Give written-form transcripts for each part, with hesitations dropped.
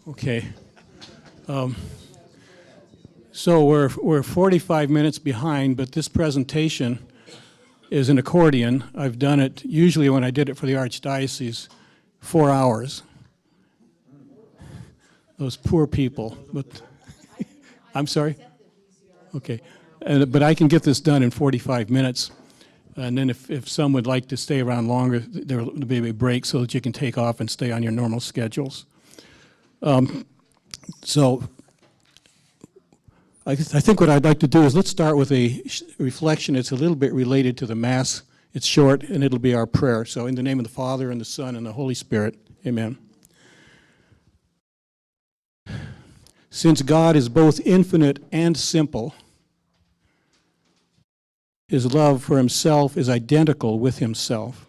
Okay. So we're 45 minutes behind, but this presentation is an accordion. I've done it, usually when I did it for the Archdiocese, 4 hours. Those poor people. But I'm sorry? Okay. But I can get this done in 45 minutes. And then if some would like to stay around longer, there will be a break so that you can take off and stay on your normal schedules. So I think what I'd like to do is let's start with a reflection. It's a little bit related to the Mass. It's short, and it'll be our prayer. So in the name of the Father, and the Son, and the Holy Spirit, amen. Since God is both infinite and simple, his love for himself is identical with himself.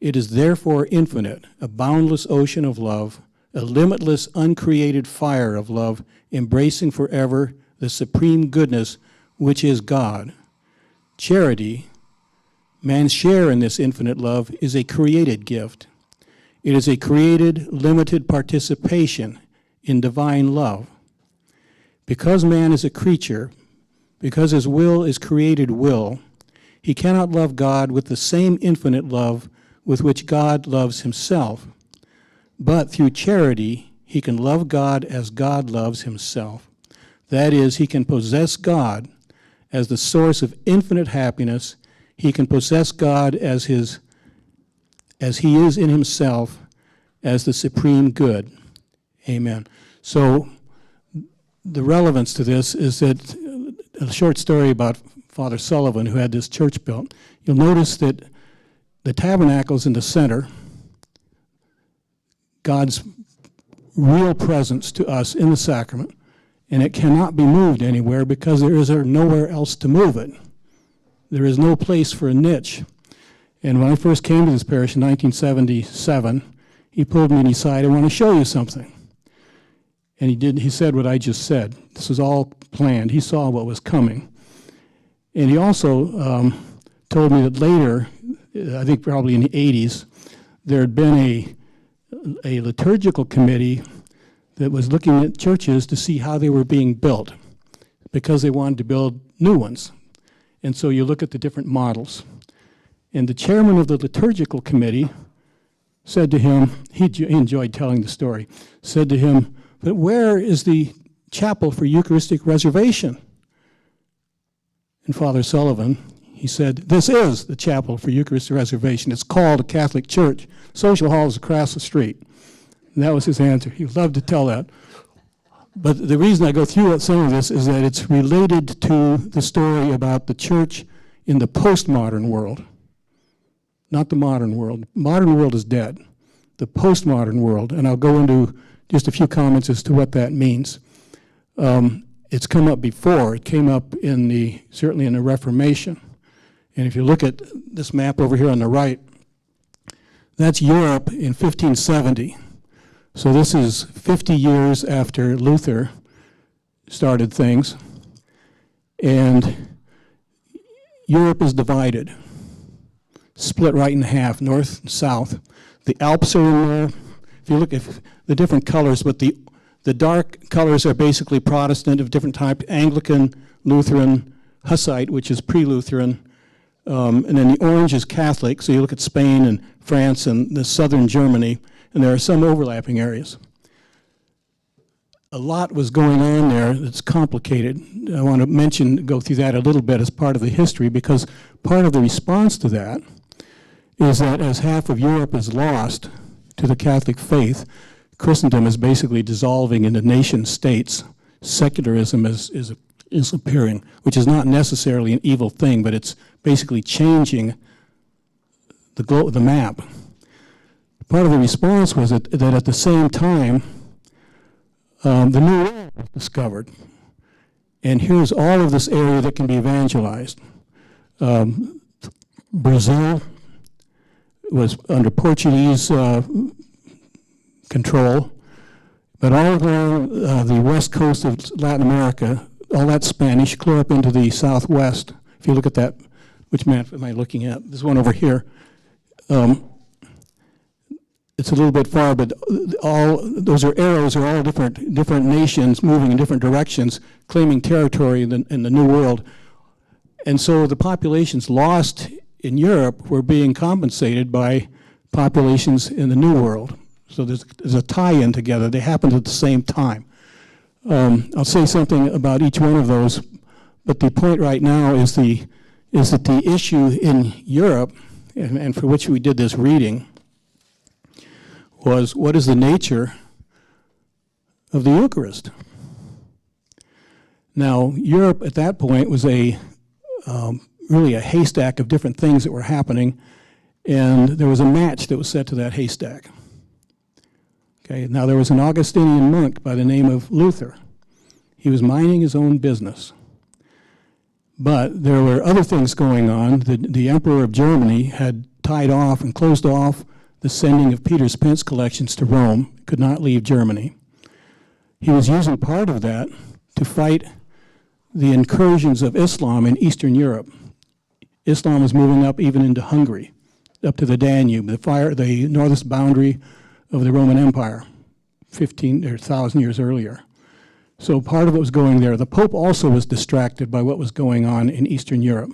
It is therefore infinite, a boundless ocean of love, a limitless, uncreated fire of love, embracing forever the supreme goodness which is God. Charity, man's share in this infinite love, is a created gift. It is a created, limited participation in divine love. Because man is a creature, because his will is created will, he cannot love God with the same infinite love with which God loves himself. But through charity, he can love God as God loves himself. That is, he can possess God as the source of infinite happiness. He can possess God as he is in himself, as the supreme good. Amen. So the relevance to this is that a short story about Father Sullivan, who had this church built. You'll notice that the tabernacle's in the center, God's real presence to us in the sacrament, and it cannot be moved anywhere because there is nowhere else to move it. There is no place for a niche. And when I first came to this parish in 1977, he pulled me aside, I want to show you something. And he said what I just said. This was all planned. He saw what was coming. And he also told me that later, I think probably in the 80s, there had been a liturgical committee that was looking at churches to see how they were being built because they wanted to build new ones. And so you look at the different models. And the chairman of the liturgical committee said to him, he enjoyed telling the story, said to him, "But where is the chapel for Eucharistic reservation?" And Father Sullivan, he said, "This is the chapel for Eucharistic reservation. It's called a Catholic church. Social hall is across the street." And that was his answer. He loved to tell that. But the reason I go through some of this is that it's related to the story about the church in the postmodern world, not the modern world. Modern world is dead. The postmodern world, and I'll go into just a few comments as to what that means. It's come up before. It came up certainly in the Reformation. And if you look at this map over here on the right, that's Europe in 1570. So this is 50 years after Luther started things. And Europe is divided, split right in half, north and south. The Alps are in there. If you look at the different colors, but the dark colors are basically Protestant of different type, Anglican, Lutheran, Hussite, which is pre-Lutheran, and then the orange is Catholic, so you look at Spain and France and the southern Germany, and there are some overlapping areas. A lot was going on there that's complicated. I want to go through that a little bit as part of the history, because part of the response to that is that as half of Europe is lost to the Catholic faith, Christendom is basically dissolving into nation states. Secularism is appearing, which is not necessarily an evil thing, but it's basically changing the map. Part of the response was that at the same time, the New World was discovered. And here's all of this area that can be evangelized. Brazil was under Portuguese control, but all along the west coast of Latin America, all that Spanish, clear up into the southwest. If you look at that, which map am I looking at? This one over here. it's a little bit far, but all those are arrows, are all different nations moving in different directions, claiming territory in the New World. And so the populations lost in Europe were being compensated by populations in the New World. So there's a tie-in together. They happened at the same time. I'll say something about each one of those, but the point right now is that the issue in Europe, and for which we did this reading, was what is the nature of the Eucharist? Now, Europe at that point was really a haystack of different things that were happening, and there was a match that was set to that haystack. Okay, now there was an Augustinian monk by the name of Luther. He was minding his own business. But there were other things going on. The Emperor of Germany had tied off and closed off the sending of Peter Spence collections to Rome, could not leave Germany. He was using part of that to fight the incursions of Islam in Eastern Europe. Islam was moving up even into Hungary, up to the Danube, the northest boundary of the Roman Empire, 1,000 years earlier. So part of it was going there. The Pope also was distracted by what was going on in Eastern Europe.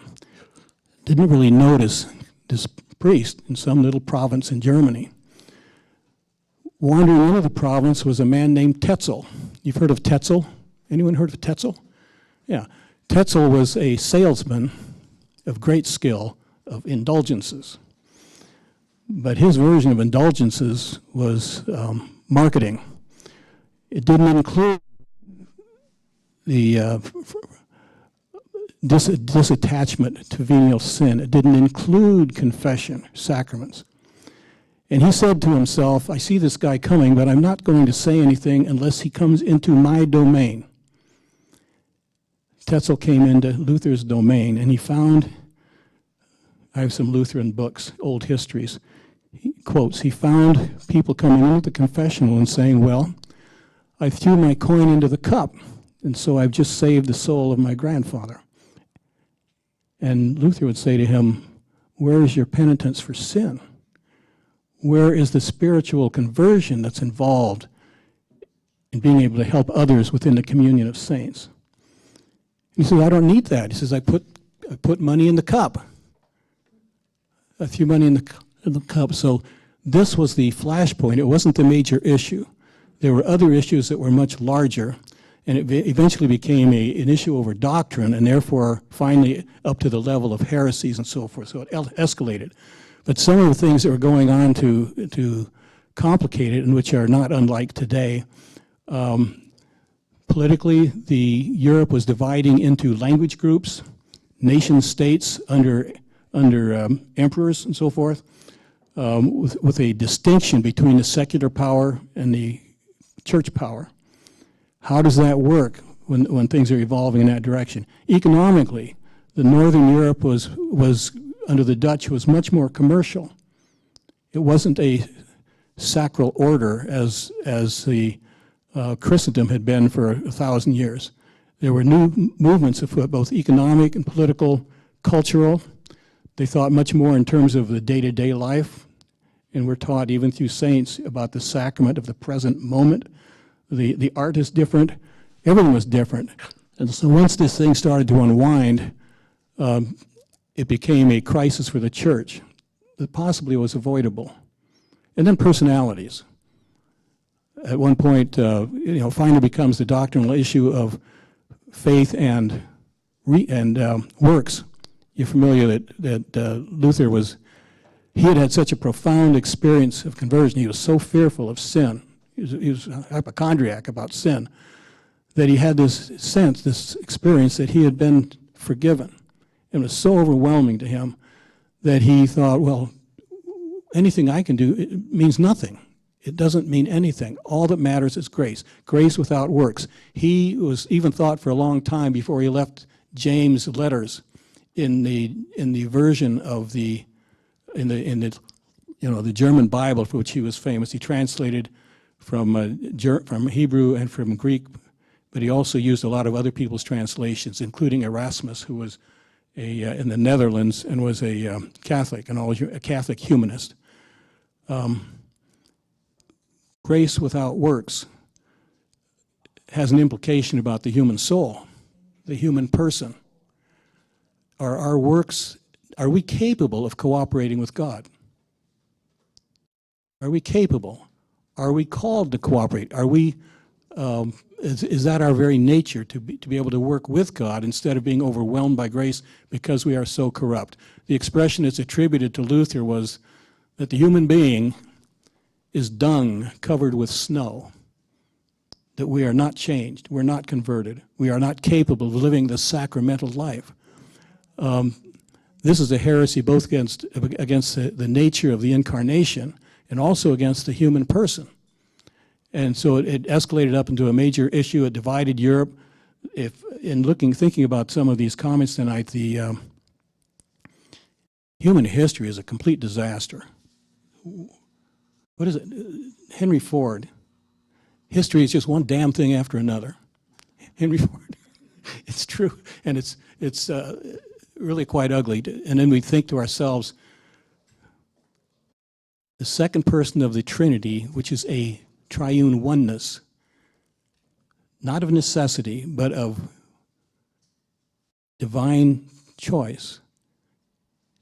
Didn't really notice this priest in some little province in Germany. Wandering into the province was a man named Tetzel. You've heard of Tetzel? Anyone heard of Tetzel? Yeah. Tetzel was a salesman of great skill of indulgences. But his version of indulgences was marketing. It didn't include the disattachment to venial sin. It didn't include confession, sacraments. And he said to himself, I see this guy coming, but I'm not going to say anything unless he comes into my domain. Tetzel came into Luther's domain, and he found, I have some Lutheran books, old histories. He quotes, he found people coming into the confessional and saying, well, I threw my coin into the cup, and so I've just saved the soul of my grandfather. And Luther would say to him, where is your penitence for sin? Where is the spiritual conversion that's involved in being able to help others within the communion of saints? He says, I don't need that. He says, I put money in the cup. I threw money in the cup. So this was the flashpoint. It wasn't the major issue. There were other issues that were much larger, and it eventually became an issue over doctrine, and therefore finally up to the level of heresies and so forth. So it escalated. But some of the things that were going on to complicate it, and which are not unlike today, politically, Europe was dividing into language groups, nation states under emperors and so forth, with a distinction between the secular power and the church power. How does that work when things are evolving in that direction? Economically, the Northern Europe was under the Dutch was much more commercial. It wasn't a sacral order as the Christendom had been for 1,000 years. There were new movements afoot, both economic and political, cultural. They thought much more in terms of the day-to-day life, and we're taught even through saints about the sacrament of the present moment. The art is different. Everything was different. And so once this thing started to unwind, it became a crisis for the church that possibly was avoidable. And then personalities. At one point, finally becomes the doctrinal issue of faith and works. You're familiar that Luther he had such a profound experience of conversion. He was so fearful of sin. He was a hypochondriac about sin, that he had this sense, this experience that he had been forgiven. It was so overwhelming to him that he thought, well, anything I can do, it means nothing. It doesn't mean anything. All that matters is grace. Grace without works. He was even thought for a long time before he left James' letters in the version of the German Bible for which he was famous. He translated from Hebrew and from Greek, but he also used a lot of other people's translations, including Erasmus, who was in the Netherlands and was a Catholic, a Catholic humanist. Grace without works has an implication about the human soul, the human person. Are our works, are we capable of cooperating with God? Are we capable? Are we called to cooperate? Are we, is that our very nature, to be able to work with God instead of being overwhelmed by grace because we are so corrupt? The expression that's attributed to Luther was that the human being is dung covered with snow, that we are not changed, we're not converted, we are not capable of living the sacramental life. This is a heresy both against the nature of the incarnation and also against the human person. And so it escalated up into a major issue. It divided Europe. Thinking about some of these comments tonight, the human history is a complete disaster. What is it? Henry Ford. History is just one damn thing after another. Henry Ford. It's true, and it's really quite ugly. And then we think to ourselves, the second person of the Trinity, which is a triune oneness, not of necessity, but of divine choice,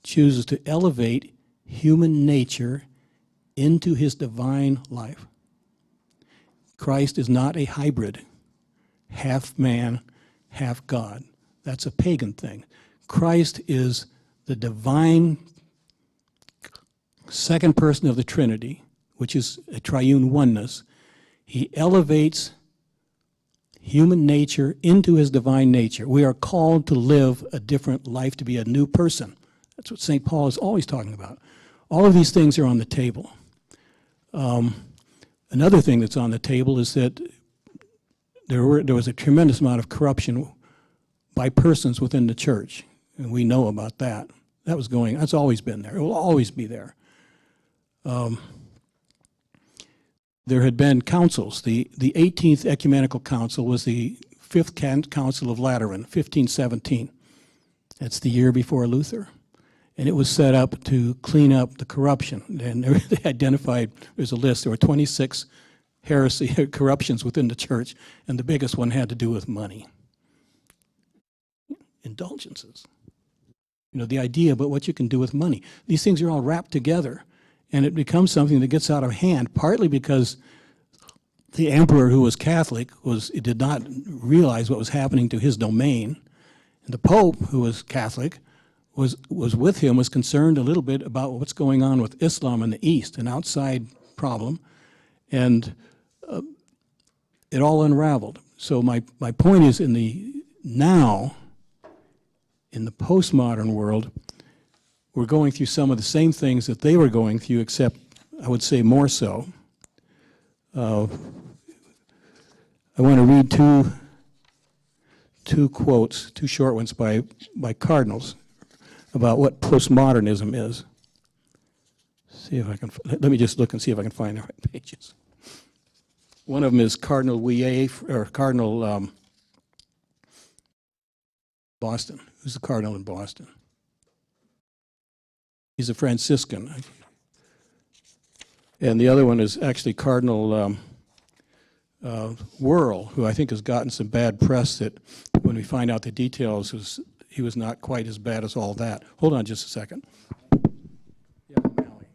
chooses to elevate human nature into his divine life. Christ is not a hybrid, half man, half God. That's a pagan thing. Christ is the divine second person of the Trinity, which is a triune oneness. He elevates human nature into his divine nature. We are called to live a different life, to be a new person. That's what St. Paul is always talking about. All of these things are on the table. Another thing that's on the table is that there was a tremendous amount of corruption by persons within the church, and we know about that. That's always been there. It will always be there. There had been councils. The 18th Ecumenical Council was the 5th Council of Lateran, 1517. That's the year before Luther. And it was set up to clean up the corruption. And they identified, there's a list, there were 26 heresy corruptions within the church, and the biggest one had to do with money. Indulgences. You know, the idea about what you can do with money. These things are all wrapped together, and it becomes something that gets out of hand, partly because the emperor, who was Catholic, did not realize what was happening to his domain. And the Pope, who was Catholic, was with him, was concerned a little bit about what's going on with Islam in the East, an outside problem, and it all unraveled. So my point is, in the postmodern world, we're going through some of the same things that they were going through, except I would say more so. I want to read two quotes, two short ones by cardinals about what postmodernism is. See if I can. Let me just look and see if I can find the right pages. One of them is Cardinal Wiehe, or Cardinal Boston. Who's the cardinal in Boston? He's a Franciscan. And the other one is actually Cardinal Wuerl, who I think has gotten some bad press, that when we find out the details, he was not quite as bad as all that. Hold on just a second. Yeah, Mally.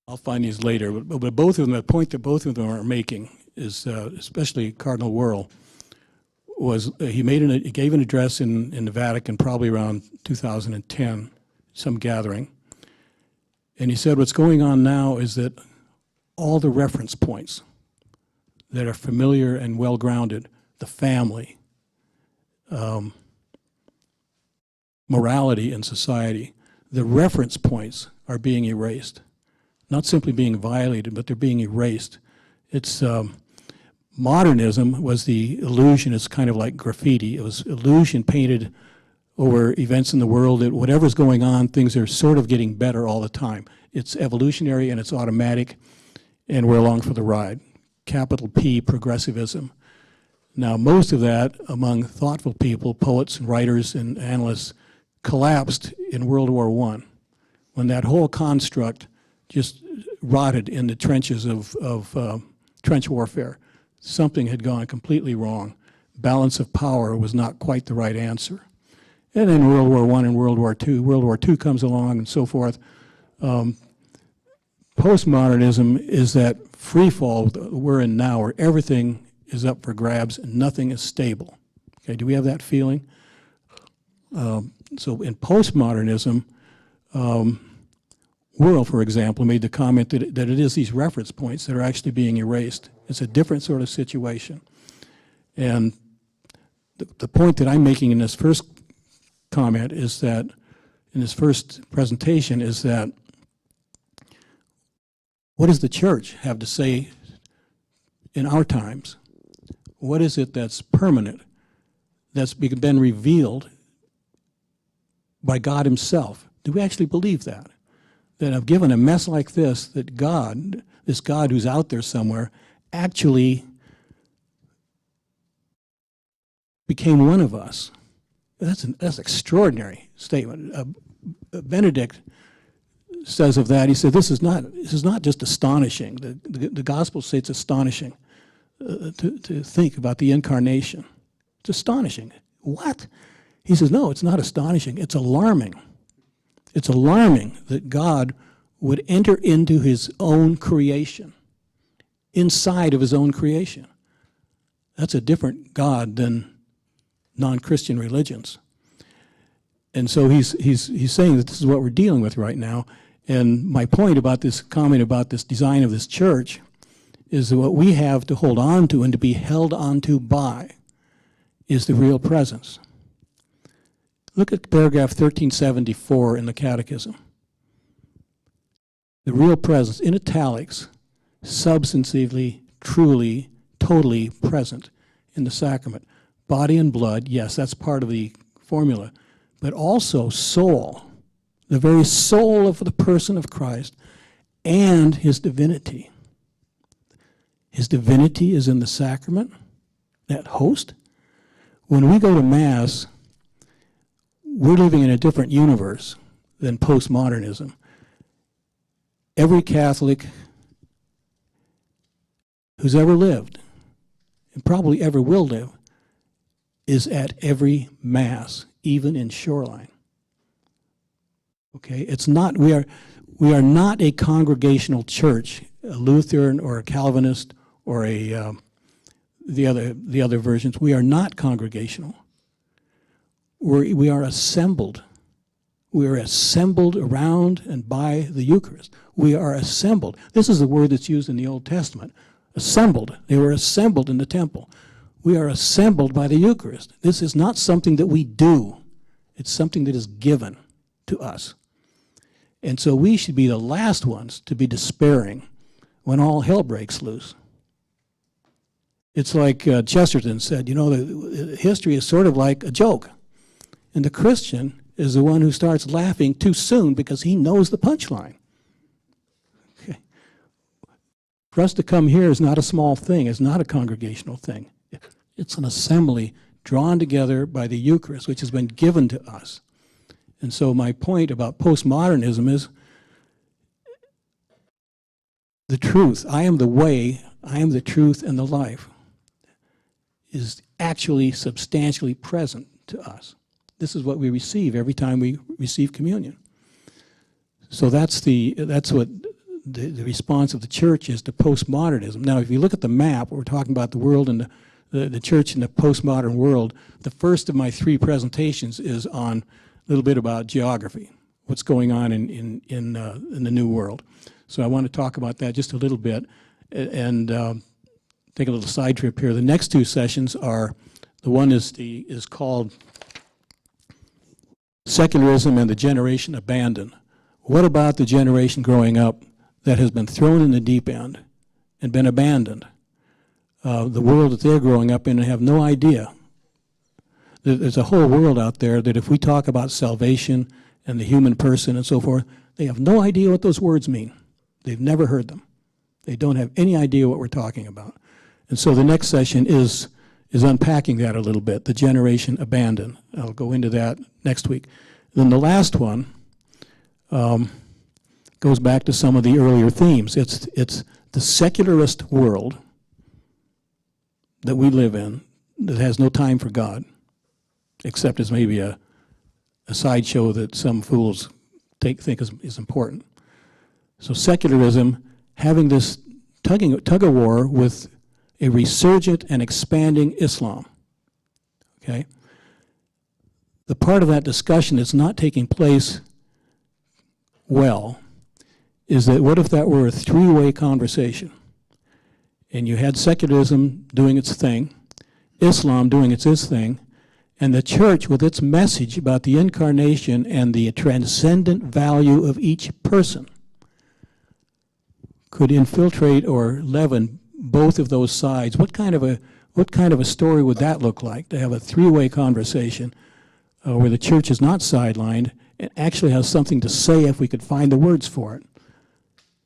I'll find these later, but both of them, the point that both of them are making is, especially Cardinal Wuerl, was he gave an address in the Vatican probably around 2010, some gathering, and he said what's going on now is that all the reference points that are familiar and well-grounded, the family, morality in society, the reference points are being erased. Not simply being violated, but they're being erased. It's Modernism was the illusion. It's kind of like graffiti. It was illusion painted over events in the world that whatever's going on, things are sort of getting better all the time. It's evolutionary and it's automatic, and we're along for the ride. Capital P, progressivism. Now, most of that among thoughtful people, poets and writers and analysts, collapsed in World War I, when that whole construct just rotted in the trenches of trench warfare. Something had gone completely wrong. Balance of power was not quite the right answer. And then World War I and World War II. World War II comes along and so forth. Postmodernism is that free fall that we're in now, where everything is up for grabs and nothing is stable. Okay, do we have that feeling? So in postmodernism, Worrell, for example, made the comment that it is these reference points that are actually being erased. It's a different sort of situation. And the point that I'm making in this first comment is that, in this first presentation, is that what does the church have to say in our times? What is it that's permanent, that's been revealed by God himself? Do we actually believe that? That given a mess like this, that God, this God who's out there somewhere, actually became one of us. That's an extraordinary statement. Benedict says of that, he said, this is not just astonishing. The Gospels say it's astonishing to think about the incarnation. It's astonishing. What? He says, no, it's not astonishing. It's alarming. It's alarming that God would enter into his own creation, inside of his own creation. That's a different God than non-Christian religions. And so he's saying that this is what we're dealing with right now. And my point about this comment about this design of this church is that what we have to hold on to and to be held onto by is the real presence. Look at paragraph 1374 in the Catechism. The real presence, in italics, substantively, truly, totally present in the sacrament. Body and blood, yes, that's part of the formula, but also soul, the very soul of the person of Christ, and his divinity. His divinity is in the sacrament, that host. When we go to Mass, we're living in a different universe than postmodernism. Every Catholic who's ever lived, and probably ever will live, is at every Mass, even in Shoreline. Okay, it's not, we are not a congregational church, a Lutheran or a Calvinist or a the other versions. We are not congregational. We are assembled. We are assembled around and by the Eucharist. We are assembled. This is the word that's used in the Old Testament. Assembled. They were assembled in the temple. We are assembled by the Eucharist. This is not something that we do. It's something that is given to us. And so we should be the last ones to be despairing when all hell breaks loose. It's like Chesterton said, you know, history is sort of like a joke. And the Christian is the one who starts laughing too soon because he knows the punchline. Okay. For us to come here is not a small thing. It's not a congregational thing. It's an assembly drawn together by the Eucharist, which has been given to us. And so my point about postmodernism is the truth. I am the way, I am the truth and the life is actually substantially present to us. This is what we receive every time we receive communion. So that's what the response of the church is to postmodernism. Now, if you look at the map, we're talking about the world and the church in the postmodern world. The first of my three presentations is on a little bit about geography, what's going on in the New World. So I want to talk about that just a little bit and take a little side trip here. The next two sessions are, the one is called Secularism and the Generation Abandoned. What about the generation growing up that has been thrown in the deep end and been abandoned? the world that they're growing up in and have no idea. There's a whole world out there that if we talk about salvation and the human person and so forth, they have no idea what those words mean. They've never heard them. They don't have any idea what we're talking about. And so the next session is unpacking that a little bit, the generation abandoned. I'll go into that next week. Then the last one goes back to some of the earlier themes. It's the secularist world that we live in that has no time for God, except as maybe a sideshow that some fools think is important. So secularism having this tug of war with a resurgent and expanding Islam. Okay? The part of that discussion that's not taking place well is that what if that were a three-way conversation? And you had secularism doing its thing, Islam doing its thing, and the church with its message about the incarnation and the transcendent value of each person could infiltrate or leaven both of those sides. What kind of a story would that look like, to have a three-way conversation where the church is not sidelined and actually has something to say if we could find the words for it?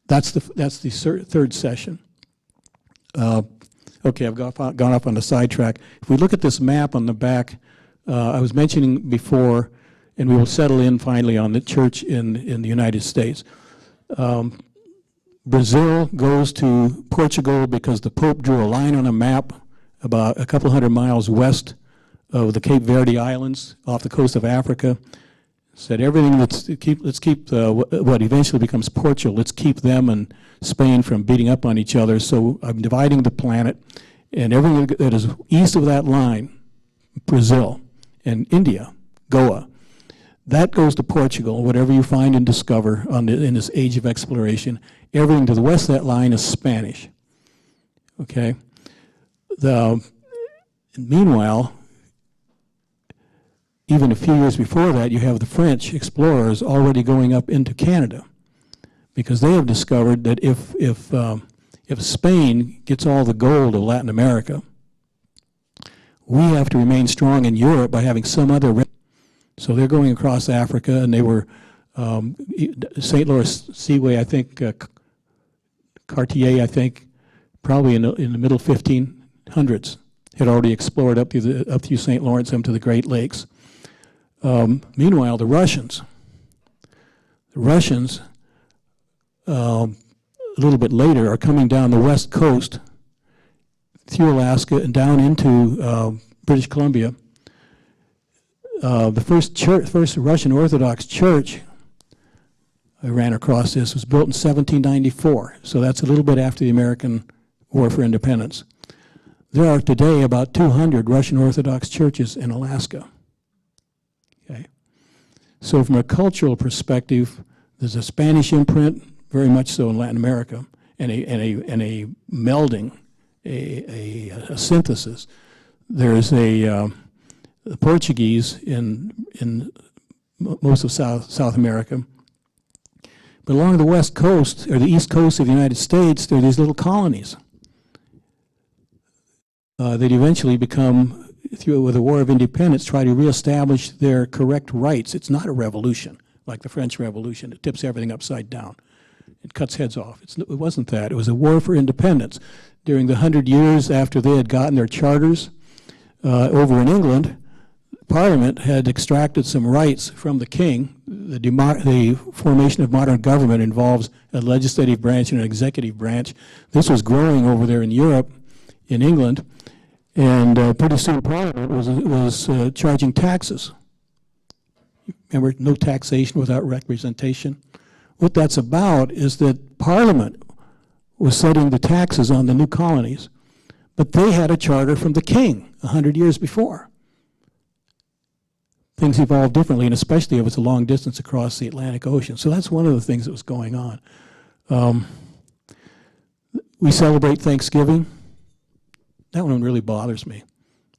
That's the third session. Okay, I've gone off on the sidetrack. If we look at this map on the back, I was mentioning before, and we will settle in finally on the church in the United States. Brazil goes to Portugal because the Pope drew a line on a map about a couple hundred miles west of the Cape Verde Islands off the coast of Africa. Said everything, let's keep what eventually becomes Portugal, let's keep them and Spain from beating up on each other. So I'm dividing the planet, and everything that is east of that line, Brazil and India, Goa, that goes to Portugal. Whatever you find and discover in this age of exploration, everything to the west of that line is Spanish. Okay? Meanwhile, even a few years before that, you have the French explorers already going up into Canada, because they have discovered that if Spain gets all the gold of Latin America, we have to remain strong in Europe by having some other. So they're going across Africa, and they were St. Lawrence Seaway, I think, Cartier, I think, probably in the middle 1500s, had already explored up through St. Lawrence up to the Great Lakes. Meanwhile, the Russians, a little bit later, are coming down the west coast through Alaska and down into British Columbia. The first Russian Orthodox church I ran across this was built in 1794, so that's a little bit after the American War for Independence. There are today about 200 Russian Orthodox churches in Alaska. Okay. So from a cultural perspective, there's a Spanish imprint, very much so in Latin America, and a melding, a synthesis. There's the Portuguese in most of South America. But along the west coast, or the east coast of the United States, there are these little colonies that eventually become, with the War of Independence, try to reestablish their correct rights. It's not a revolution, like the French Revolution. It tips everything upside down. It cuts heads off. It wasn't that. It was a war for independence. During the 100 years after they had gotten their charters, over in England, Parliament had extracted some rights from the king. The formation of modern government involves a legislative branch and an executive branch. This was growing over there in Europe, in England, and pretty soon Parliament was charging taxes. Remember, no taxation without representation. What that's about is that Parliament was setting the taxes on the new colonies, but they had a charter from the king 100 years before. Things evolve differently, and especially if it's a long distance across the Atlantic Ocean. So that's one of the things that was going on. We celebrate Thanksgiving. That one really bothers me.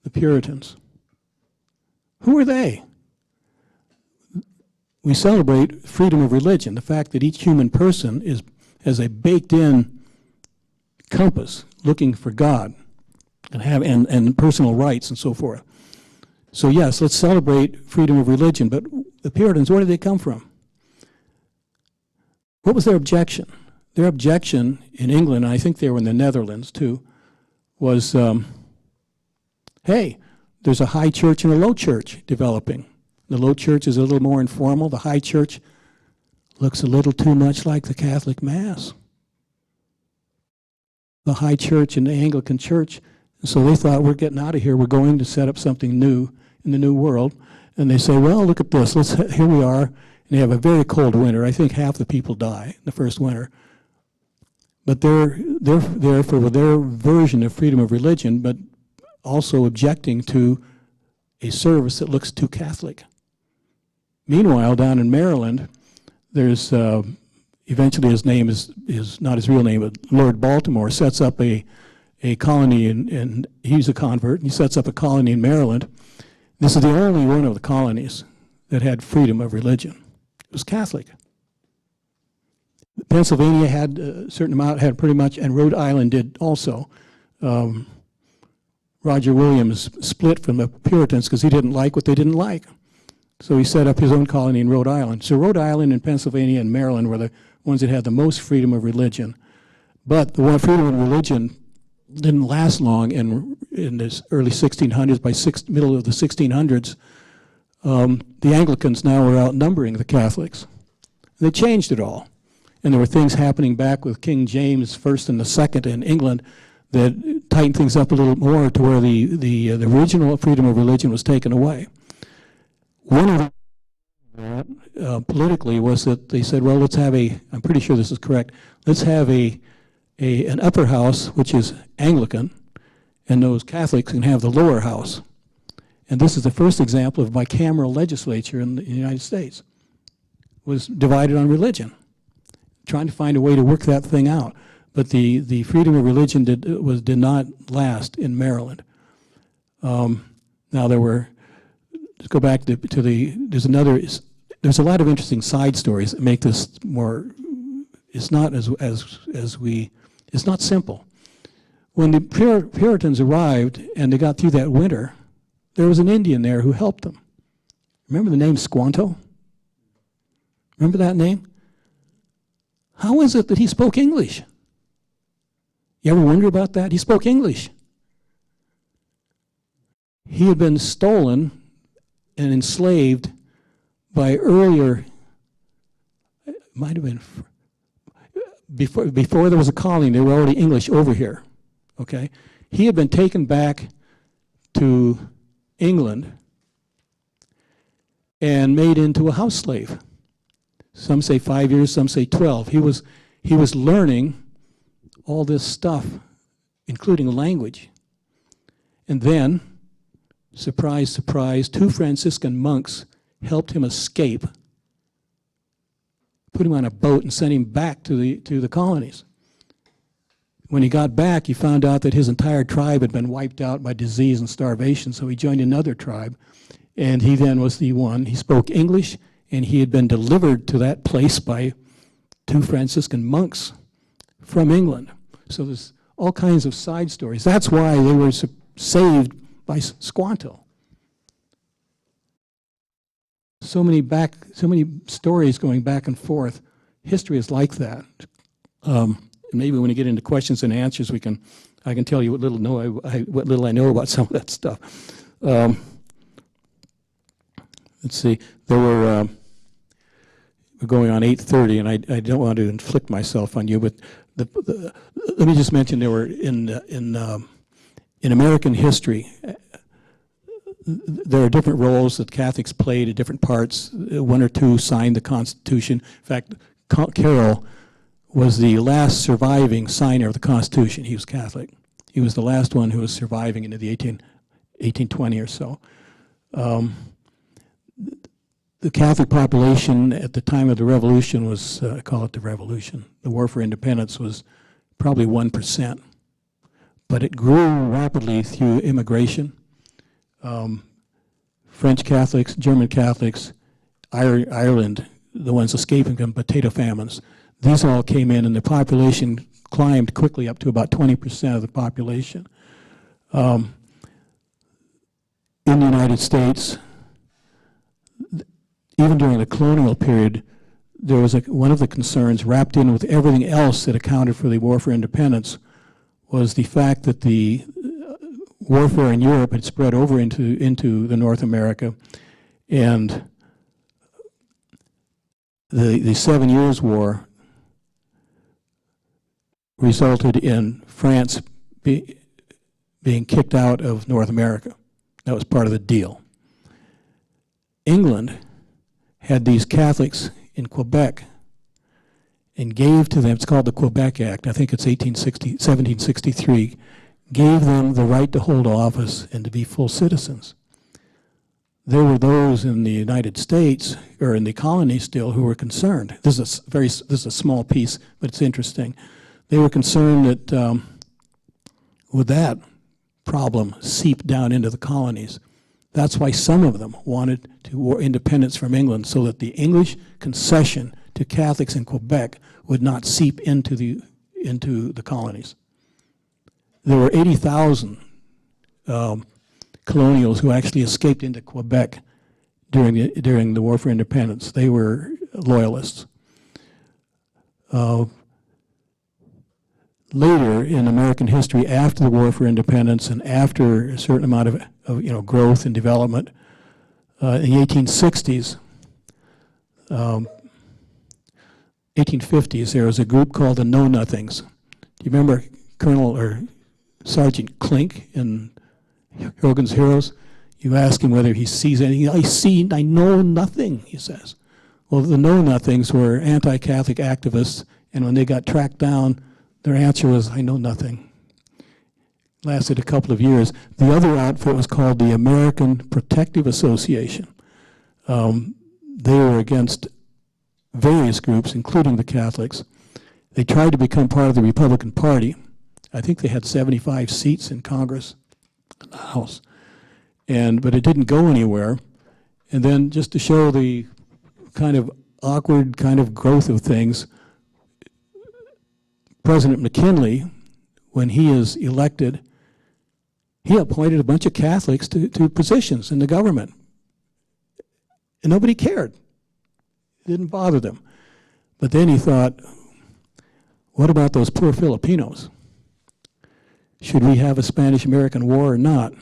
The Puritans. Who are they? We celebrate freedom of religion, the fact that each human person has a baked-in compass looking for God. and personal rights and so forth. So yes, let's celebrate freedom of religion. But the Puritans, where did they come from? What was their objection? Their objection in England, and I think they were in the Netherlands too, was, hey, there's a high church and a low church developing. The low church is a little more informal. The high church looks a little too much like the Catholic Mass. The high church and the Anglican church. So they thought, we're getting out of here. We're going to set up something new in the new world. And they say, well, look at this. Here we are. And they have a very cold winter. I think half the people die in the first winter. But they're there for their version of freedom of religion, but also objecting to a service that looks too Catholic. Meanwhile, down in Maryland, there's eventually his name is not his real name, but Lord Baltimore sets up a colony, and he's a convert, and he sets up a colony in Maryland. This is the only one of the colonies that had freedom of religion. It was Catholic. Pennsylvania had a certain amount, had pretty much, and Rhode Island did also. Roger Williams split from the Puritans because he didn't like what they didn't like. So he set up his own colony in Rhode Island. So Rhode Island and Pennsylvania and Maryland were the ones that had the most freedom of religion. But the one freedom of religion didn't last long in this early 1600s. By middle of the 1600s, the Anglicans now were outnumbering the Catholics. They changed it all. And there were things happening back with King James I and II in England that tightened things up a little more to where the original freedom of religion was taken away. One of that politically was that they said, well, let's have I'm pretty sure this is correct, let's have an upper house, which is Anglican, and those Catholics can have the lower house. And this is the first example of bicameral legislature in the United States. It was divided on religion, trying to find a way to work that thing out. But the freedom of religion did not last in Maryland. Now there were, let's go back to there's a lot of interesting side stories that make this more, it's not it's not simple. When the Puritans arrived and they got through that winter, there was an Indian there who helped them. Remember the name Squanto? Remember that name? How is it that he spoke English? You ever wonder about that? He spoke English. He had been stolen and enslaved by earlier, it might have been, before there was a colony, they were already English over here, okay? He had been taken back to England and made into a house slave. Some say 5 years, some say 12. He was learning all this stuff, including language. And then, surprise, surprise, 2 Franciscan monks helped him escape, put him on a boat and sent him back to the colonies. When he got back, he found out that his entire tribe had been wiped out by disease and starvation, so he joined another tribe, and he then was the one. He spoke English, and he had been delivered to that place by 2 Franciscan monks from England. So there's all kinds of side stories. That's why they were saved by Squanto. So many stories going back and forth. History is like that. Maybe when we get into questions and answers, I can tell you what little I know about some of that stuff. Let's see. We're going on 8:30, and I don't want to inflict myself on you, but let me just mention there were in American history. There are different roles that Catholics played at different parts. 1 or 2 signed the Constitution. In fact, Carroll was the last surviving signer of the Constitution. He was Catholic. He was the last one who was surviving into the 1820 or so. The Catholic population at the time of the Revolution was, I call it the Revolution, the War for Independence, was probably 1%. But it grew rapidly through immigration. French Catholics, German Catholics, Ireland, the ones escaping from potato famines, these all came in, and the population climbed quickly up to about 20% of the population. In the United States, even during the colonial period, there was one of the concerns wrapped in with everything else that accounted for the War for Independence was the fact that the warfare in Europe had spread over into the North America, and the 7 Years' War resulted in France being kicked out of North America. That was part of the deal. England had these Catholics in Quebec and gave to them, it's called the Quebec Act, I think it's 1763, gave them the right to hold office and to be full citizens. There were those in the United States, or in the colonies still, who were concerned. This is a small piece, but it's interesting. They were concerned that would that problem seep down into the colonies. That's why some of them wanted independence from England, so that the English concession to Catholics in Quebec would not seep into the colonies. There were 80,000 colonials who actually escaped into Quebec during the War for Independence. They were loyalists. Later in American history, after the War for Independence and after a certain amount of growth and development, in the 1860s, 1850s, there was a group called the Know Nothings. Do you remember Colonel or Sergeant Klink in Hogan's Heroes? You ask him whether he sees anything. I know nothing, he says. Well, the Know Nothings were anti-Catholic activists, and when they got tracked down, their answer was, I know nothing. Lasted a couple of years. The other outfit was called the American Protective Association. They were against various groups, including the Catholics. They tried to become part of the Republican Party. I think they had 75 seats in Congress, in the House. But it didn't go anywhere. And then just to show the kind of awkward kind of growth of things, President McKinley, when he is elected, he appointed a bunch of Catholics to positions in the government. And nobody cared. It didn't bother them. But then he thought, what about those poor Filipinos? Should we have a Spanish-American war or not?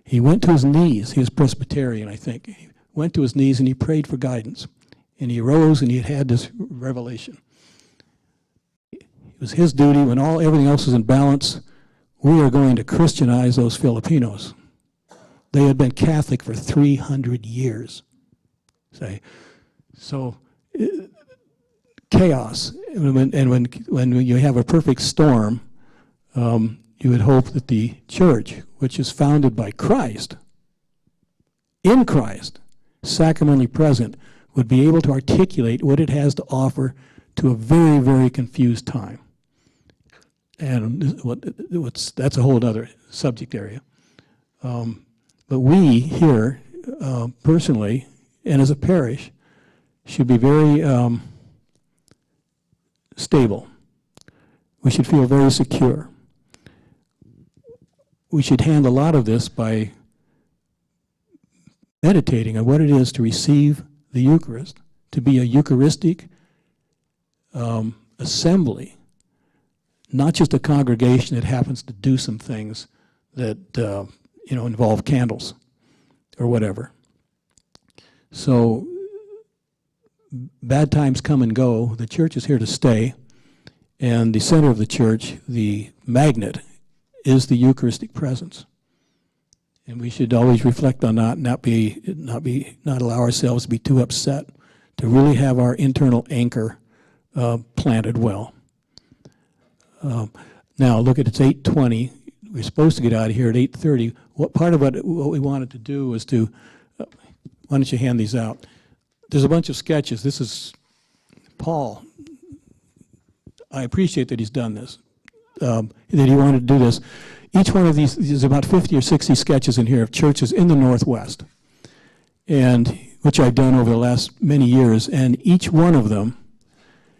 He went to his knees. He was Presbyterian, I think. He went to his knees and he prayed for guidance. And he arose and he had this revelation. It was his duty, when everything else was in balance, we are going to Christianize those Filipinos. They had been Catholic for 300 years. So chaos. And when you have a perfect storm, you would hope that the church, which is founded by Christ, in Christ, sacramentally present, would be able to articulate what it has to offer to a very, very confused time. And that's a whole other subject area. But we here, personally, and as a parish, should be very stable. We should feel very secure. We should handle a lot of this by meditating on what it is to receive the Eucharist, to be a Eucharistic assembly, not just a congregation that happens to do some things that involve candles or whatever. So bad times come and go. The church is here to stay, and the center of the church, the magnet, is the Eucharistic presence. And we should always reflect on that, not allow ourselves to be too upset, to really have our internal anchor planted well. Now look at, it's 8:20. We're supposed to get out of here at 8:30. What we wanted to do was to, why don't you hand these out? There's a bunch of sketches. This is Paul. I appreciate that he's done this, that he wanted to do this. Each one of these, there's about 50 or 60 sketches in here of churches in the Northwest, and which I've done over the last many years, and each one of them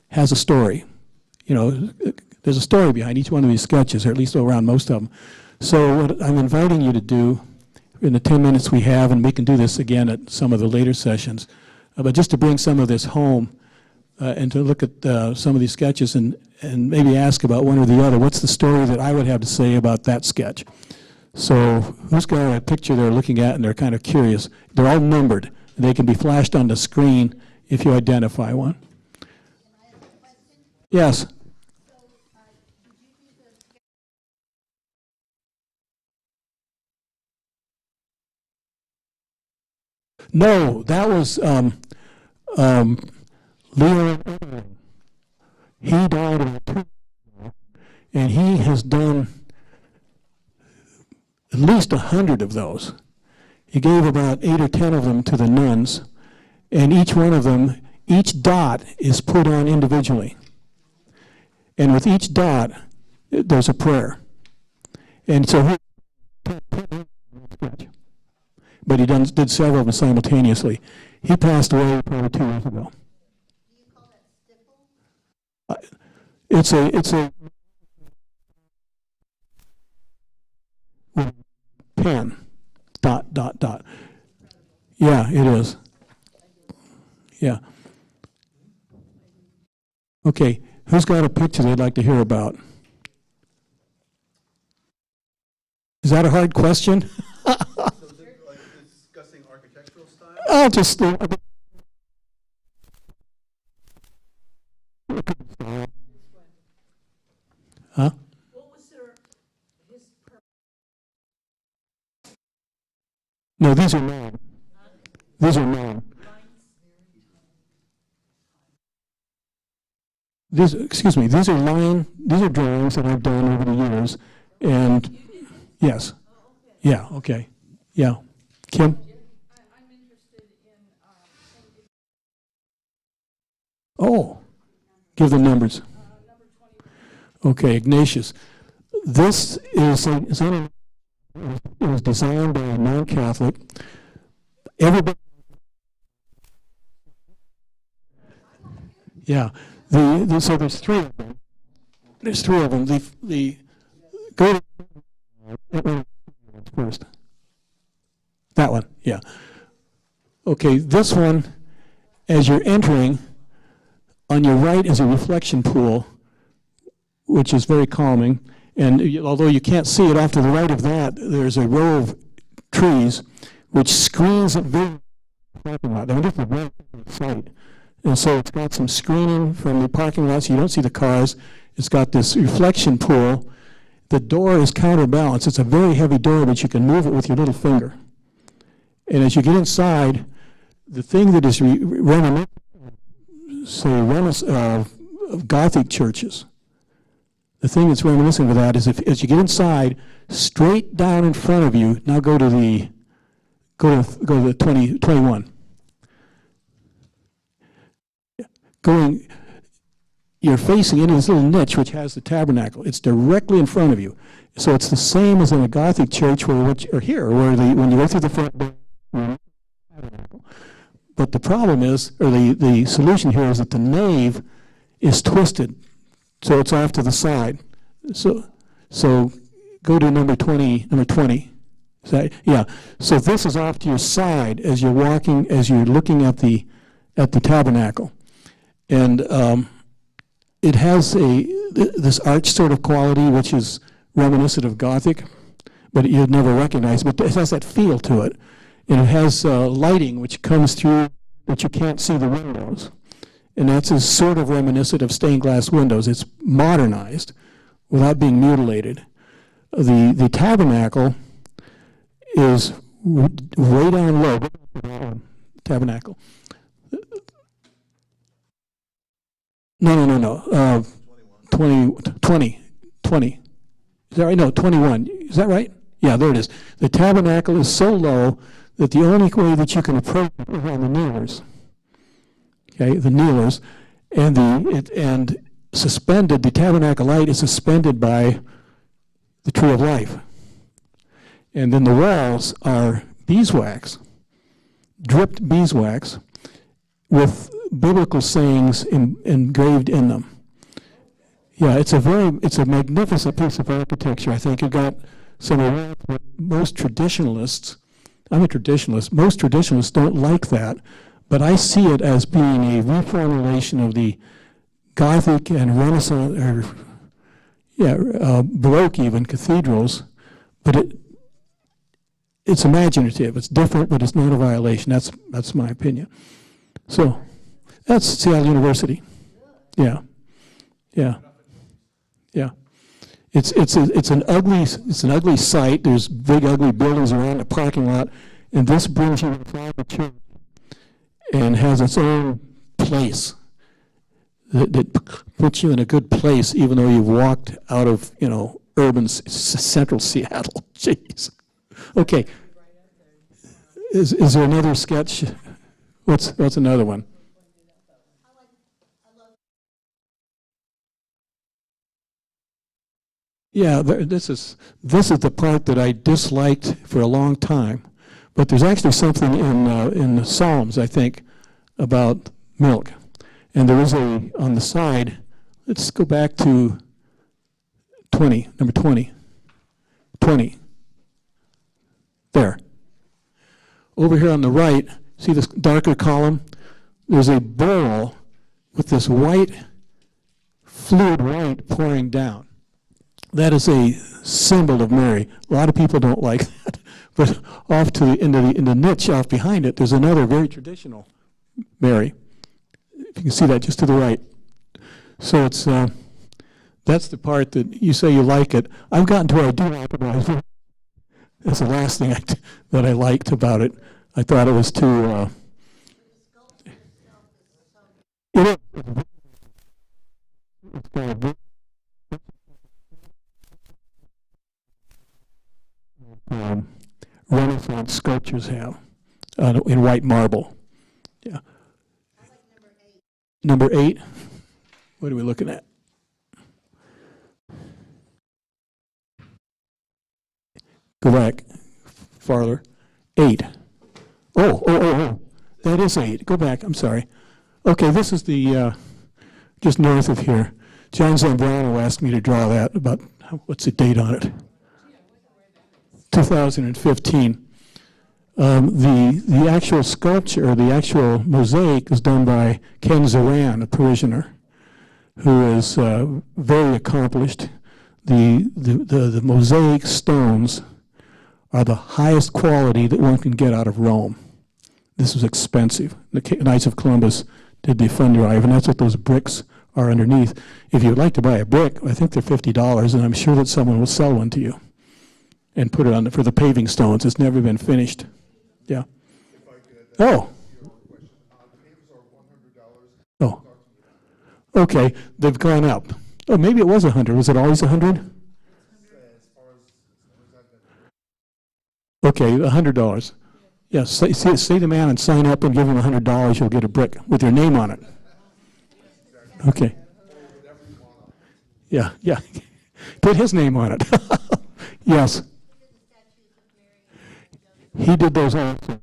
has a story. There's a story behind each one of these sketches, or at least around most of them. So what I'm inviting you to do in the 10 minutes we have, and we can do this again at some of the later sessions, but just to bring some of this home and to look at some of these sketches and maybe ask about one or the other. What's the story that I would have to say about that sketch? So who's got a picture they're looking at and they're kind of curious? They're all numbered. They can be flashed on the screen if you identify one. Yes. No, that was Leo. He died about 2 years ago, and he has done at least 100 of those. He gave about 8 or 10 of them to the nuns, and each one of them, each dot is put on individually. And with each dot, there's a prayer. And so he but he did several of them simultaneously. He passed away probably 2 years ago. Do you call that stipple? It's a pen. Dot, dot, dot. Yeah, it is. Yeah. Okay, who's got a picture they'd like to hear about? Is that a hard question? I'll just huh? What was his No, these are mine. These are mine. Excuse me, these are drawings that I've done over the years, and yes. Yeah, okay. Yeah. Kim? Oh, give the numbers. Okay, Ignatius. This is it was designed by a non-Catholic. Everybody. Yeah. So there's 3 of them. There's 3 of them. The go to first. That one. Yeah. Okay. This one, as you're entering. On your right is a reflection pool, which is very calming. And although you can't see it, off to the right of that, there's a row of trees which screens it very parking lot. I mean, this is a very site. And so it's got some screening from the parking lot so you don't see the cars. It's got this reflection pool. The door is counterbalanced. It's a very heavy door, but you can move it with your little finger. And as you get inside, the thing that is reminiscent of Gothic churches. The thing that's reminiscent of that is as you get inside, straight down in front of you. Now go to the 21. You're facing into this little niche which has the tabernacle. It's directly in front of you. So it's the same as in a Gothic church when you go through the front door. But the problem is, or the solution here is that the nave is twisted, so it's off to the side. So go to number 20. Yeah. So this is off to your side as you're walking, as you're looking at the tabernacle, and it has this arch sort of quality which is reminiscent of Gothic, but you'd never recognize. But it has that feel to it. And it has lighting which comes through that you can't see the windows. And that's a sort of reminiscent of stained glass windows. It's modernized without being mutilated. The tabernacle is way down low. Tabernacle. No. 20. Is that right? No, 21. Is that right? Yeah, there it is. The tabernacle is so low that the only way that you can approach it is on the kneelers. Okay, the kneelers, and suspended. The tabernacle light is suspended by the tree of life, and then the walls are beeswax, dripped beeswax, with biblical sayings engraved in them. Yeah, it's a magnificent piece of architecture. I think it got So most traditionalists, I'm a traditionalist, most traditionalists don't like that, but I see it as being a reformulation of the Gothic and Renaissance, or Baroque even, cathedrals, but it's imaginative, it's different, but it's not a violation. That's my opinion. So that's Seattle University. Yeah, yeah, yeah. It's an ugly site. There's big ugly buildings around the parking lot, and this brings you inside the church and has its own place that puts you in a good place, even though you've walked out of urban central Seattle. Jeez. Okay. Is there another sketch? What's another one? Yeah, this is the part that I disliked for a long time, but there's actually something in the Psalms, I think, about milk, and there is on the side. Let's go back to 20, number 20. 20. There. Over here on the right, see this darker column? There's a bowl with this white, fluid white pouring down. That is a symbol of Mary. A lot of people don't like that. But off to in the niche off behind it, there's another very traditional Mary. If you can see that just to the right. So it's that's the part that you say you like it. I've gotten to where I do like it, but that's the last thing that I liked about it. I thought it was too. It is. It's got a Renaissance sculptures have in white marble. Yeah. I like number 8. Number 8. What are we looking at? Go back farther. 8. Oh. That is 8. Go back. I'm sorry. Okay, this is the just north of here. John Zambrano asked me to draw that. About what's the date on it? 2015. The actual sculpture, or the actual mosaic, is done by Ken Zoran, a parishioner, who is very accomplished. The mosaic stones are the highest quality that one can get out of Rome. This was expensive. The Knights of Columbus did the fund drive, and that's what those bricks are underneath. If you'd like to buy a brick, I think they're $50, and I'm sure that someone will sell one to you and put it on for the paving stones. It's never been finished. Yeah. Oh. Oh. Okay, they've gone up. Oh, maybe it was 100. Was it always 100? Okay, $100. Yeah, see the man and sign up and give him $100. You'll get a brick with your name on it. Okay. Yeah. Put his name on it. Yes. He did those also.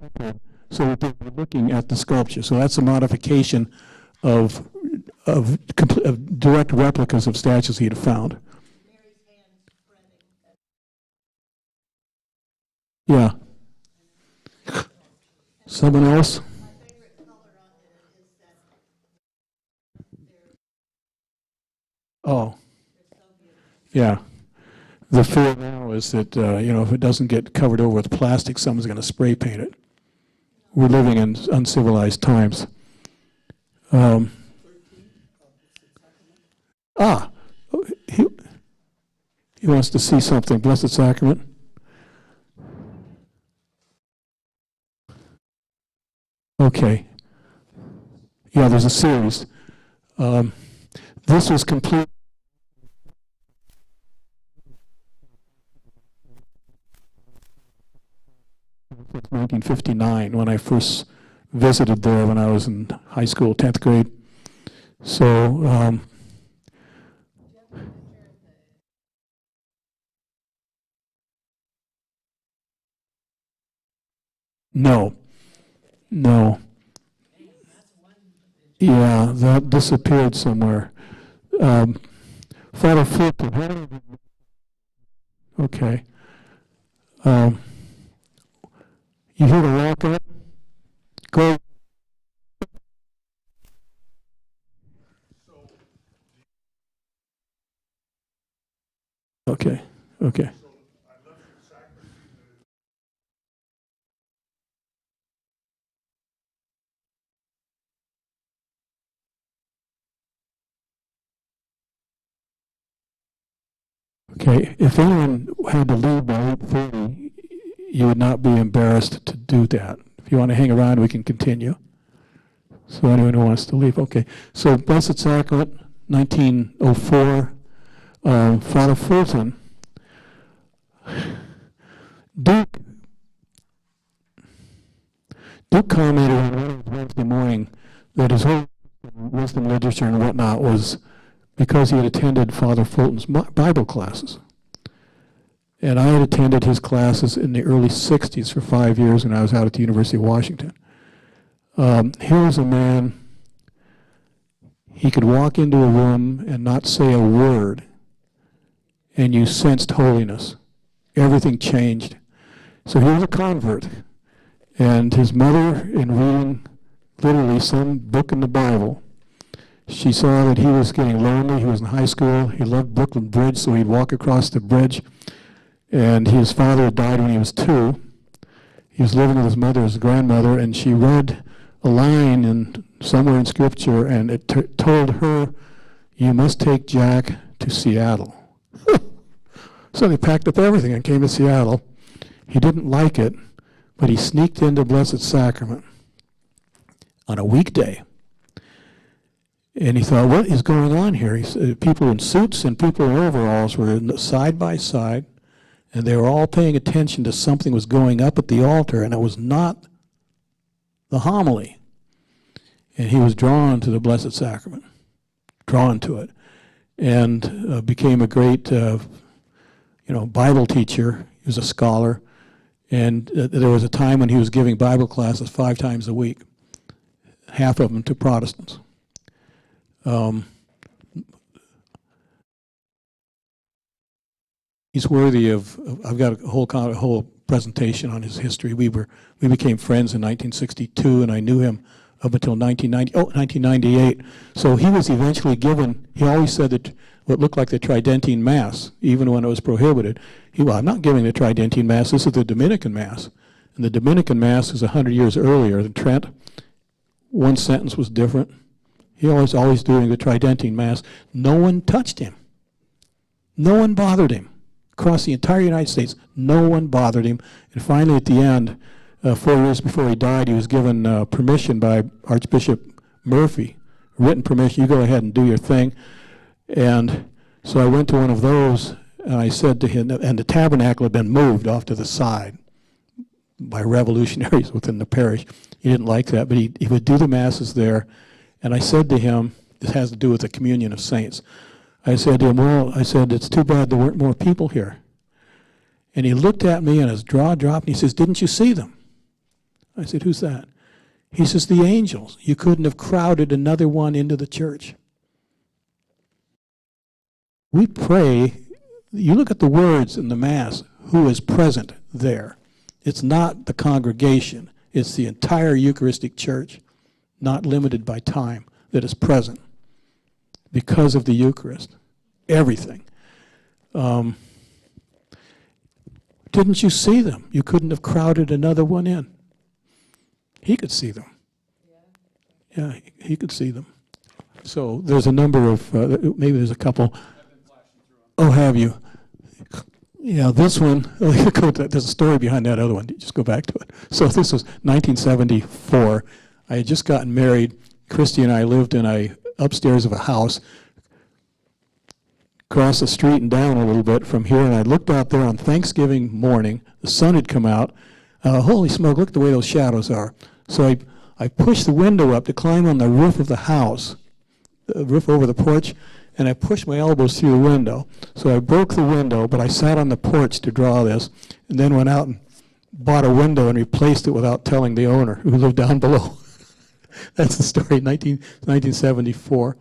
Okay. So we're looking at the sculpture. So that's a modification of direct replicas of statues he had found. Yeah. Someone else? Oh. Yeah. The fear now is that, if it doesn't get covered over with plastic, someone's going to spray paint it. We're living in uncivilized times. He wants to see something. Blessed Sacrament. Okay. Yeah, there's a series. This was complete. 1959 when I first visited there when I was in high school, 10th grade. So no. Yeah, that disappeared somewhere. Father Fulton. Okay. Um, you hear the walk up? Go. Okay. Okay. Okay. If anyone had to leave by 8:30, you would not be embarrassed to do that. If you want to hang around, we can continue. So anyone who wants to leave, okay. So Blessed Sacrament, 1904, Father Fulton. Duke commented on Wednesday morning that his whole wisdom literature and whatnot was because he had attended Father Fulton's Bible classes. And I had attended his classes in the early 60s for 5 years when I was out at the University of Washington. Here was a man, he could walk into a room and not say a word, and you sensed holiness. Everything changed. So he was a convert, and his mother, in reading literally some book in the Bible, she saw that he was getting lonely. He was in high school. He loved Brooklyn Bridge, so he'd walk across the bridge. And his father had died when he was 2. He was living with his mother, his grandmother, and she read a line somewhere in Scripture, and it told her, "You must take Jack to Seattle." So they packed up everything and came to Seattle. He didn't like it, but he sneaked into Blessed Sacrament on a weekday. And he thought, what is going on here? People in suits and people in overalls were side by side, and they were all paying attention to something was going up at the altar, and it was not the homily. And he was drawn to the Blessed Sacrament, drawn to it, and became a great Bible teacher. He was a scholar, and there was a time when he was giving Bible classes 5 times a week, half of them to Protestants. He's worthy of. I've got a whole presentation on his history. We became friends in 1962, and I knew him up until 1998. So he was eventually given. He always said that what looked like the Tridentine Mass, even when it was prohibited. I'm not giving the Tridentine Mass. This is the Dominican Mass, and the Dominican Mass is 100 years earlier than Trent. One sentence was different. He was always doing the Tridentine Mass. No one touched him. No one bothered him. Across the entire United States, no one bothered him. And finally, at the end, 4 years before he died, he was given permission by Archbishop Murphy, written permission, you go ahead and do your thing. And so I went to one of those, and I said to him, and the tabernacle had been moved off to the side by revolutionaries within the parish. He didn't like that, but he would do the masses there. And I said to him, this has to do with the communion of saints. I said to him, it's too bad there weren't more people here. And he looked at me and his jaw dropped, and he says, didn't you see them? I said, who's that? He says, the angels. You couldn't have crowded another one into the church. We pray, you look at the words in the Mass, who is present there. It's not the congregation. It's the entire Eucharistic Church, not limited by time, that is present because of the Eucharist. Everything. Didn't you see them? You couldn't have crowded another one in. He could see them. Yeah, he could see them. So there's a number of, maybe there's a couple. Oh, have you? Yeah, this one, there's a story behind that other one. Just go back to it. So this was 1974. I had just gotten married. Christy and I lived in upstairs of a house across the street and down a little bit from here, and I looked out there on Thanksgiving morning. The sun had come out. Holy smoke, look at the way those shadows are. So I pushed the window up to climb on the roof of the house, the roof over the porch, and I pushed my elbows through the window. So I broke the window, but I sat on the porch to draw this, and then went out and bought a window and replaced it without telling the owner, who lived down below. That's the story, 1974.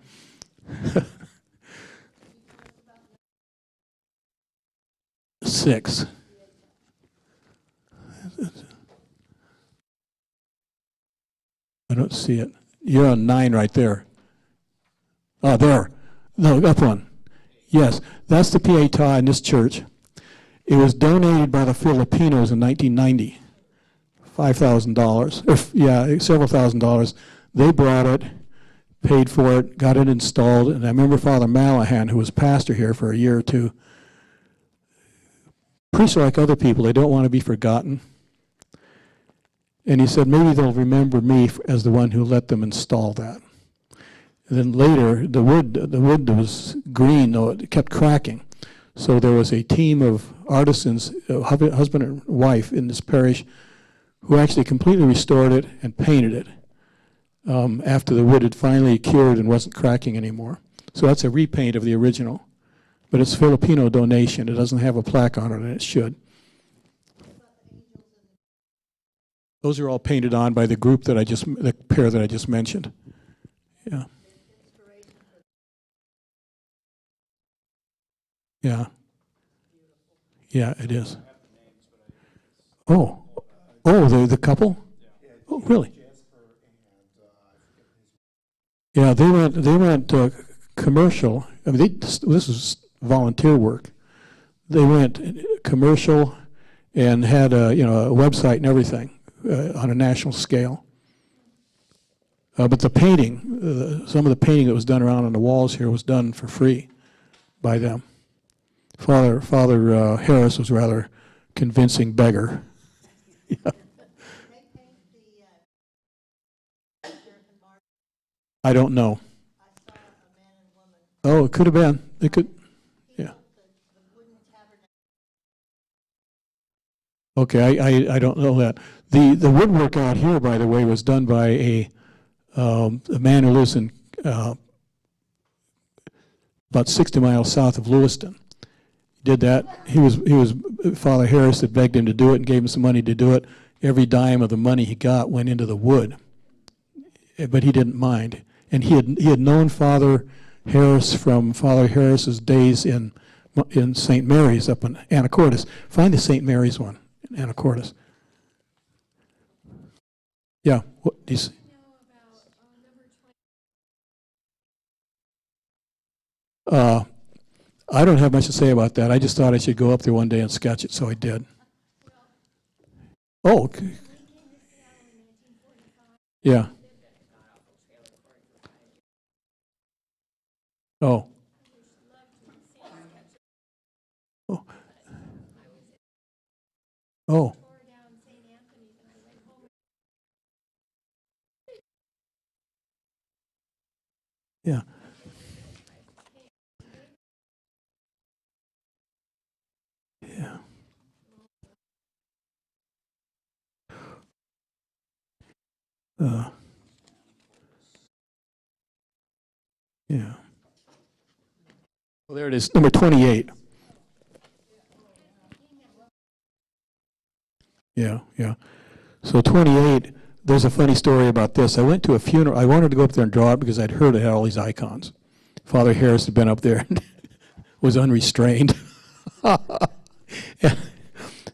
Six. I don't see it. You're on 9 right there. Oh, there. No, up one. Yes, that's the Pietà in this church. It was donated by the Filipinos in 1990. $5,000. Yeah, several $1,000s. They brought it, paid for it, got it installed, and I remember Father Malahan, who was pastor here for a year or two. Priests are like other people; they don't want to be forgotten. And he said, maybe they'll remember me as the one who let them install that. And then later, the wood was green, though it kept cracking. So there was a team of artisans, husband and wife in this parish, who actually completely restored it and painted it after the wood had finally cured and wasn't cracking anymore. So that's a repaint of the original. But it's Filipino donation. It doesn't have a plaque on it, and it should. Those are all painted on by the group that the pair that I just mentioned. Yeah. Yeah. Yeah, it is. Oh, the couple? Oh, really? Yeah, they went commercial. I mean, this was volunteer work. They went commercial and had a website and everything on a national scale. But the painting, some of the painting that was done around on the walls here was done for free by them. Father Harris was a rather convincing beggar. Yeah. I don't know. Oh, it could have been. It could. Yeah. Okay, I don't know that. The woodwork out here, by the way, was done by a man who lives in about 60 miles south of Lewiston. Did that. He was Father Harris that begged him to do it and gave him some money to do it. Every dime of the money he got went into the wood, but he didn't mind. And he had known Father Harris from Father Harris's days in St. Mary's up in Anacortes. Find the St. Mary's one in Anacortes. Yeah. What do you see? I don't have much to say about that. I just thought I should go up there one day and sketch it, so I did. Oh, okay. Yeah. Oh. Oh. Oh. Yeah. Yeah. Yeah. Well, there it is, number 28. Yeah, yeah. So 28, there's a funny story about this. I went to a funeral. I wanted to go up there and draw it because I'd heard it had all these icons. Father Harris had been up there and was unrestrained.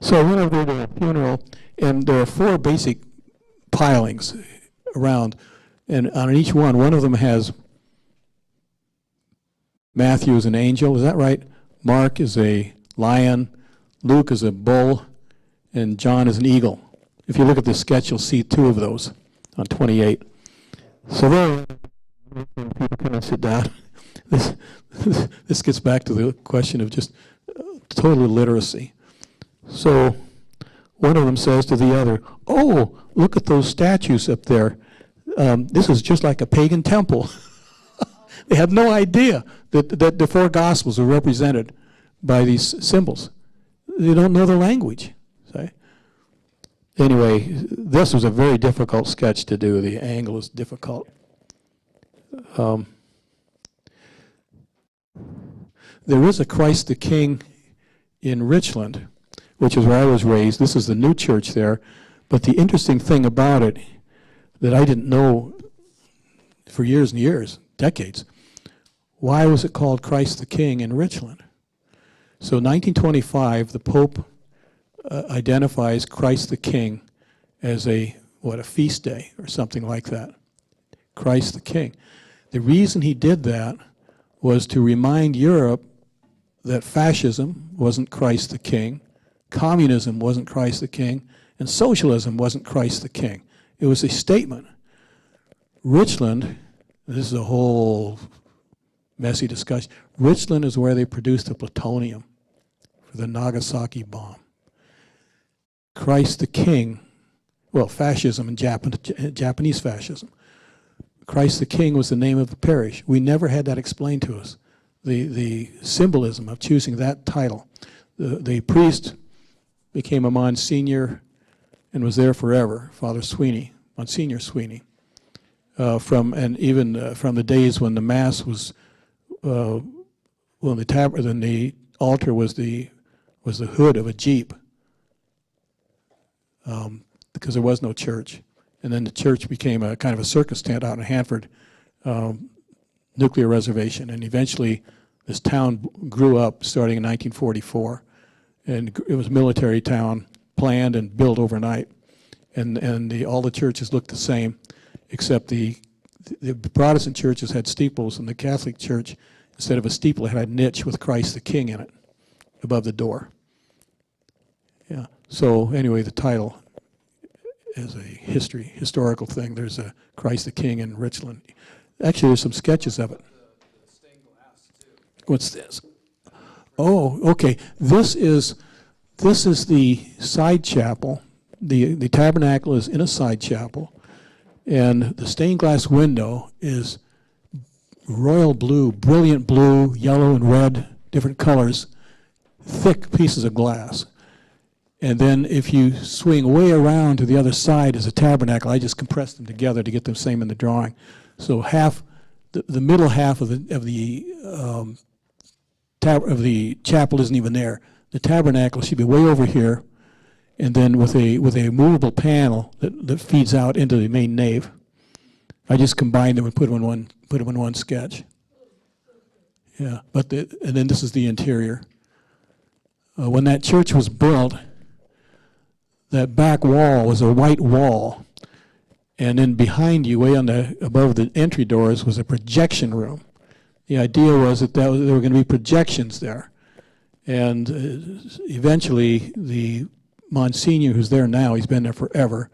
So I went over to a funeral, and there are 4 basic pilings around, and on each one of them has Matthew is an angel, is that right? Mark is a lion, Luke is a bull, and John is an eagle. If you look at the sketch, you'll see 2 of those on 28. So there, people come and sit down. This gets back to the question of just total illiteracy. So one of them says to the other, "Oh, look at those statues up there. This is just like a pagan temple." They had no idea that the 4 Gospels are represented by these symbols. They don't know the language. See? Anyway, this was a very difficult sketch to do. The angle is difficult. There is a Christ the King in Richland, which is where I was raised. This is the new church there. But the interesting thing about it that I didn't know for years and years, decades. Why was it called Christ the King in Richland? So 1925, the Pope identifies Christ the King as a feast day or something like that. Christ the King. The reason he did that was to remind Europe that fascism wasn't Christ the King, communism wasn't Christ the King, and socialism wasn't Christ the King. It was a statement. Richland, this is a whole messy discussion. Richland is where they produced the plutonium for the Nagasaki bomb. Christ the King, well, fascism and Japanese fascism. Christ the King was the name of the parish. We never had that explained to us, the symbolism of choosing that title. The priest became a Monsignor and was there forever, Father Sweeney, Monsignor Sweeney, from the days when the Mass was, when the altar was the hood of a Jeep, because there was no church. And then the church became a kind of a circus tent out in Hanford nuclear reservation. And eventually this town grew up starting in 1944. And it was a military town, planned and built overnight. And all the churches looked the same, except the Protestant churches had steeples, and the Catholic church, instead of a steeple, had a niche with Christ the King in it above the door. Yeah. So anyway, the title is a historical thing. There's a Christ the King in Richland. Actually, there's some sketches of it. The stained glass too. What's this? Oh, okay. This is the side chapel. The tabernacle is in a side chapel, and the stained glass window is royal blue, brilliant blue, yellow and red, different colors, thick pieces of glass. And then if you swing way around to the other side is a tabernacle. I just compressed them together to get them same in the drawing. So the middle half of the chapel isn't even there. The tabernacle should be way over here, and then with a movable panel that feeds out into the main nave. I just combined them and put them in one sketch. Yeah, and then this is the interior. When that church was built, that back wall was a white wall, and then behind you, way above the entry doors, was a projection room. The idea was that there were going to be projections there, and eventually the Monsignor who's there now, he's been there forever,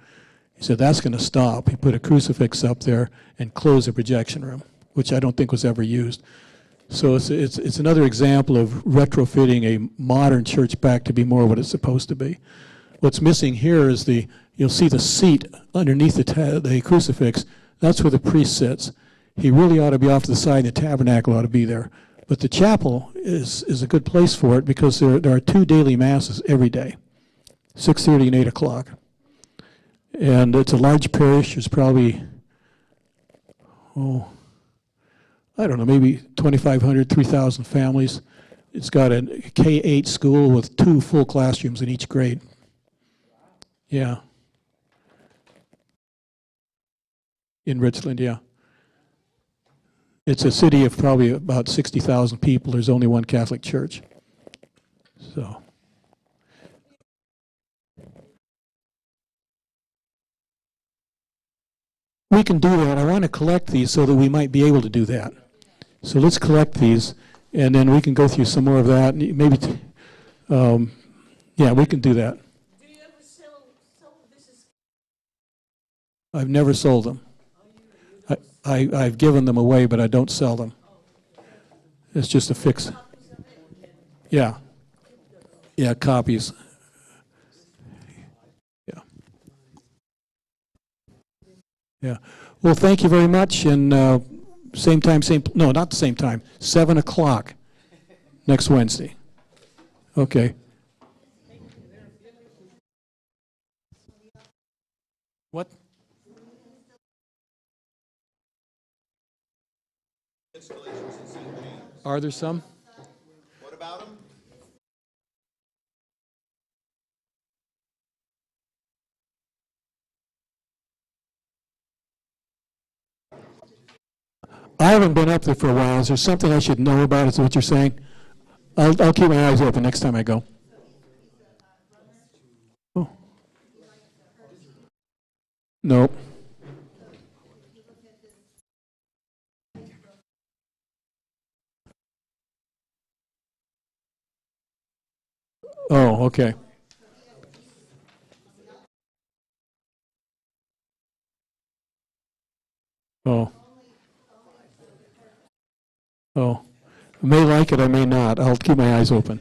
he said that's going to stop. He put a crucifix up there and closed the projection room, which I don't think was ever used. So it's another example of retrofitting a modern church back to be more what it's supposed to be. What's missing here is you'll see the seat underneath the crucifix. That's where the priest sits. He really ought to be off to the side. The tabernacle ought to be there. But the chapel is a good place for it because there are 2 daily masses every day, 6:30 and 8 o'clock. And it's a large parish. There's probably, I don't know, maybe 2,500, 3,000 families. It's got a K-8 school with 2 full classrooms in each grade. Yeah. In Richland, yeah. It's a city of probably about 60,000 people. There's only one Catholic church. So. We can do that. I want to collect these so that we might be able to do that. So let's collect these, and then we can go through some more of that. Maybe, yeah, we can do that. Do you ever sell this? I've never sold them. I've given them away, but I don't sell them. It's just a fix. Yeah. Yeah, copies. Yeah. Yeah. Well, thank you very much. And same time, no, not the same time, 7 o'clock next Wednesday. Okay. What? Are there some? What about them? I haven't been up there for a while. Is there something I should know about? Is what you're saying? I'll keep my eyes open next time I go. Oh. Nope. Oh, okay. Oh. Oh. I may like it, I may not. I'll keep my eyes open.